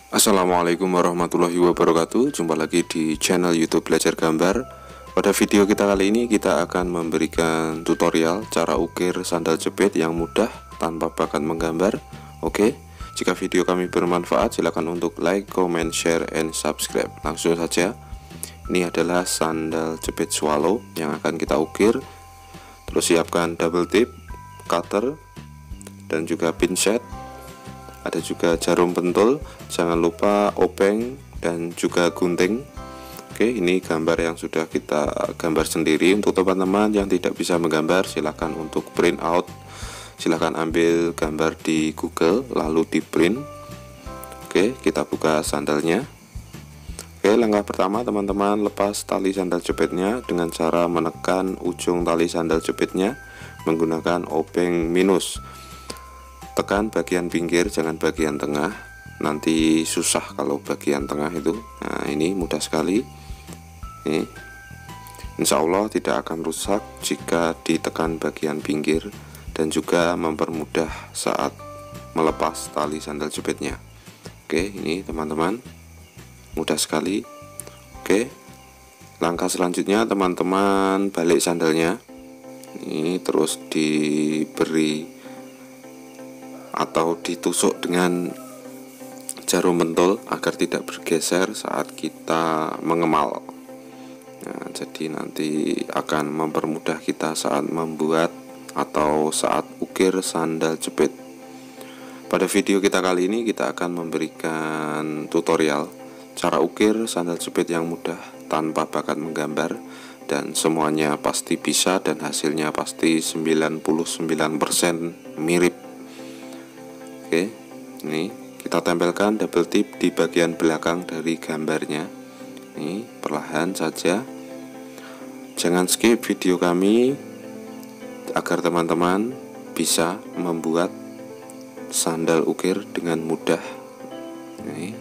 Assalamualaikum warahmatullahi wabarakatuh. Jumpa lagi di channel YouTube Belajar Gambar. Pada video kita kali ini kita akan memberikan tutorial cara ukir sandal jepit yang mudah tanpa bakat menggambar. Oke, jika video kami bermanfaat silakan untuk like, comment, share, and subscribe. Langsung saja. Ini adalah sandal jepit swallow yang akan kita ukir. Terus siapkan double tip, cutter, dan juga pinset. Ada juga jarum pentul, jangan lupa obeng dan juga gunting. Oke, ini gambar yang sudah kita gambar sendiri. Untuk teman-teman yang tidak bisa menggambar, silahkan untuk print out. Silahkan ambil gambar di Google lalu di print. Oke, kita buka sandalnya. Oke, langkah pertama teman-teman lepas tali sandal jepitnya dengan cara menekan ujung tali sandal jepitnya menggunakan obeng minus. Tekan bagian pinggir, jangan bagian tengah, nanti susah kalau bagian tengah itu. Nah, ini mudah sekali. Ini insya Allah tidak akan rusak jika ditekan bagian pinggir, dan juga mempermudah saat melepas tali sandal jepitnya. Oke, ini teman-teman, mudah sekali. Oke, langkah selanjutnya teman-teman balik sandalnya. Ini terus diberi atau ditusuk dengan jarum pentul agar tidak bergeser saat kita mengemal. Nah, jadi nanti akan mempermudah kita saat membuat atau saat ukir sandal jepit. Pada video kita kali ini kita akan memberikan tutorial cara ukir sandal jepit yang mudah tanpa bakat menggambar, dan semuanya pasti bisa dan hasilnya pasti 99% mirip. Oke, ini kita tempelkan double tip di bagian belakang dari gambarnya. Ini perlahan saja, jangan skip video kami agar teman-teman bisa membuat sandal ukir dengan mudah. Ini.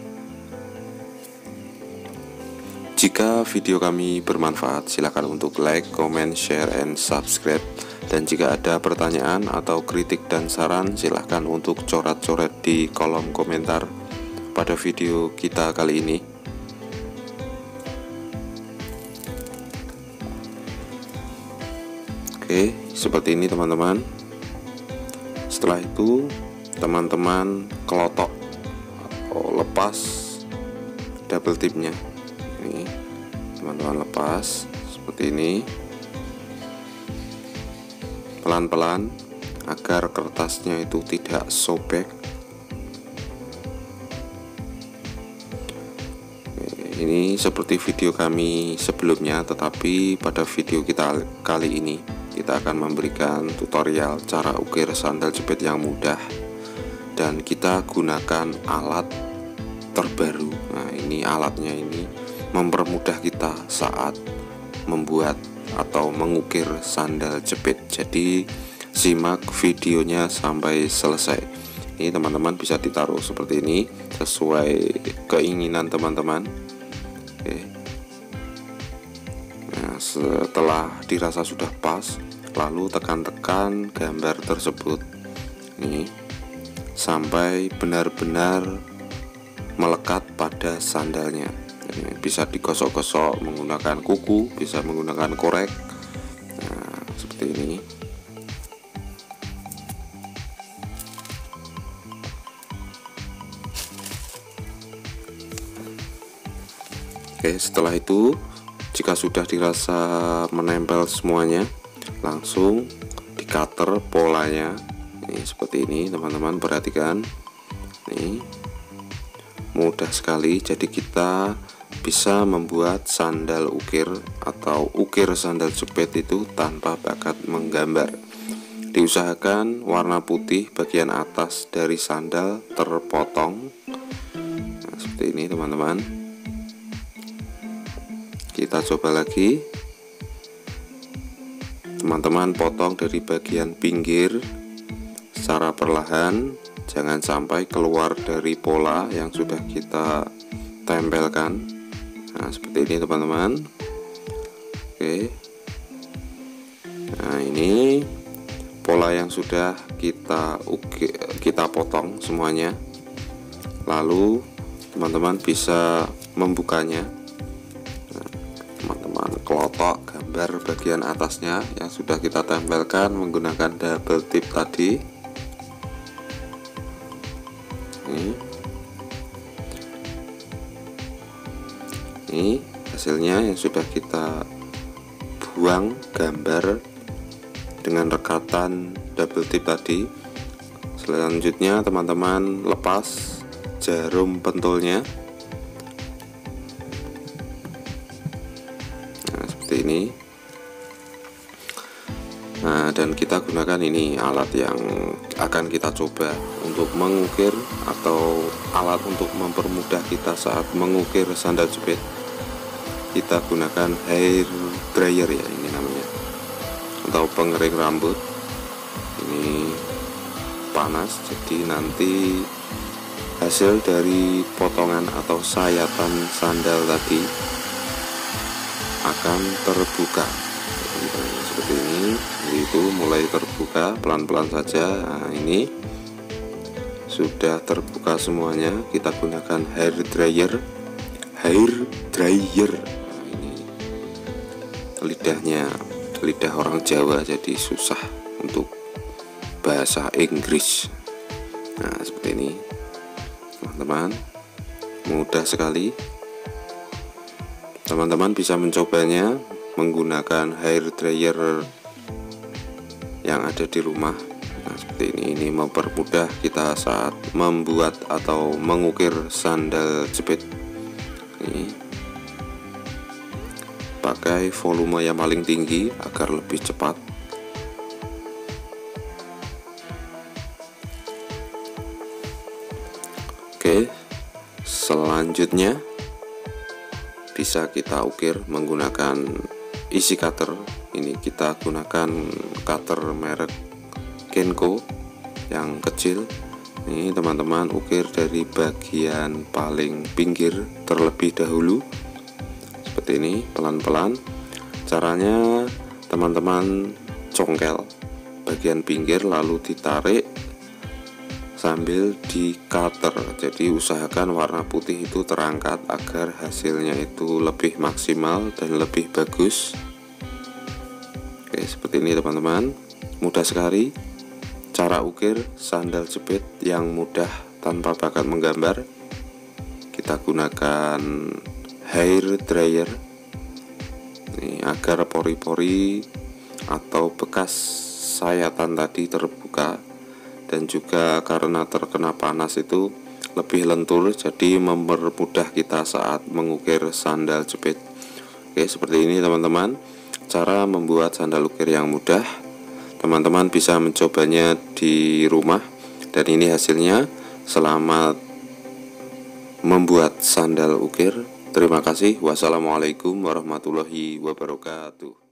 Jika video kami bermanfaat, silakan untuk like, comment, share, and subscribe. Dan jika ada pertanyaan atau kritik dan saran, silahkan untuk coret-coret di kolom komentar pada video kita kali ini. Oke, seperti ini teman-teman. Setelah itu teman-teman kelotok atau lepas double tipnya. Ini teman-teman lepas seperti ini pelan-pelan agar kertasnya itu tidak sobek. Ini seperti video kami sebelumnya, tetapi pada video kita kali ini kita akan memberikan tutorial cara ukir sandal jepit yang mudah, dan kita gunakan alat terbaru. Nah, ini alatnya ini mempermudah kita saat membuat atau mengukir sandal jepit. Jadi simak videonya sampai selesai. Ini teman-teman bisa ditaruh seperti ini sesuai keinginan teman-teman. Oke. Nah, setelah dirasa sudah pas, lalu tekan-tekan gambar tersebut ini sampai benar-benar melekat pada sandalnya. Bisa digosok-gosok menggunakan kuku, bisa menggunakan korek. Nah, seperti ini. Oke, setelah itu jika sudah dirasa menempel semuanya, langsung di cutter polanya. Ini seperti ini teman-teman, perhatikan. Nih, mudah sekali. Jadi kita bisa membuat sandal ukir atau ukir sandal jepit itu tanpa bakat menggambar. Diusahakan warna putih bagian atas dari sandal terpotong. Nah, seperti ini teman-teman. Kita coba lagi. Teman-teman potong dari bagian pinggir secara perlahan, jangan sampai keluar dari pola yang sudah kita tempelkan. Nah, seperti ini teman-teman. Oke. Nah, ini pola yang sudah kita potong semuanya. Lalu teman-teman bisa membukanya. Nah, teman-teman kelotok gambar bagian atasnya yang sudah kita tempelkan menggunakan double tip tadi. Ini hasilnya yang sudah kita buang gambar dengan rekatan double tip tadi. Selanjutnya teman-teman lepas jarum pentulnya. Nah, seperti ini. Nah, dan kita gunakan ini alat yang akan kita coba untuk mengukir, atau alat untuk mempermudah kita saat mengukir sandal jepit. Kita gunakan hair dryer ya, ini namanya, atau pengering rambut. Ini panas, jadi nanti hasil dari potongan atau sayatan sandal tadi akan terbuka. Seperti ini, itu mulai terbuka pelan-pelan saja. Nah, ini sudah terbuka semuanya. Kita gunakan hair dryer. Nah, ini lidahnya lidah orang Jawa, jadi susah untuk bahasa Inggris. Nah, seperti ini teman-teman, mudah sekali. Teman-teman bisa mencobanya menggunakan hair dryer yang ada di rumah. Nah, seperti ini mempermudah kita saat membuat atau mengukir sandal jepit. Ini pakai volume yang paling tinggi agar lebih cepat. Oke, selanjutnya bisa kita ukir menggunakan easy cutter. Ini kita gunakan cutter merek Kenko yang kecil. Ini teman-teman ukir dari bagian paling pinggir terlebih dahulu, seperti ini, pelan-pelan. Caranya teman-teman congkel bagian pinggir lalu ditarik sambil di cutter. Jadi usahakan warna putih itu terangkat agar hasilnya itu lebih maksimal dan lebih bagus. Oke, seperti ini teman-teman, mudah sekali cara ukir sandal jepit yang mudah tanpa bakat menggambar. Kita gunakan hair dryer ini agar pori-pori atau bekas sayatan tadi terbuka, dan juga karena terkena panas itu lebih lentur, jadi mempermudah kita saat mengukir sandal jepit. Oke, seperti ini teman-teman, cara membuat sandal ukir yang mudah. Teman-teman bisa mencobanya di rumah, dan ini hasilnya. Selamat membuat sandal ukir. Terima kasih. Wassalamualaikum warahmatullahi wabarakatuh.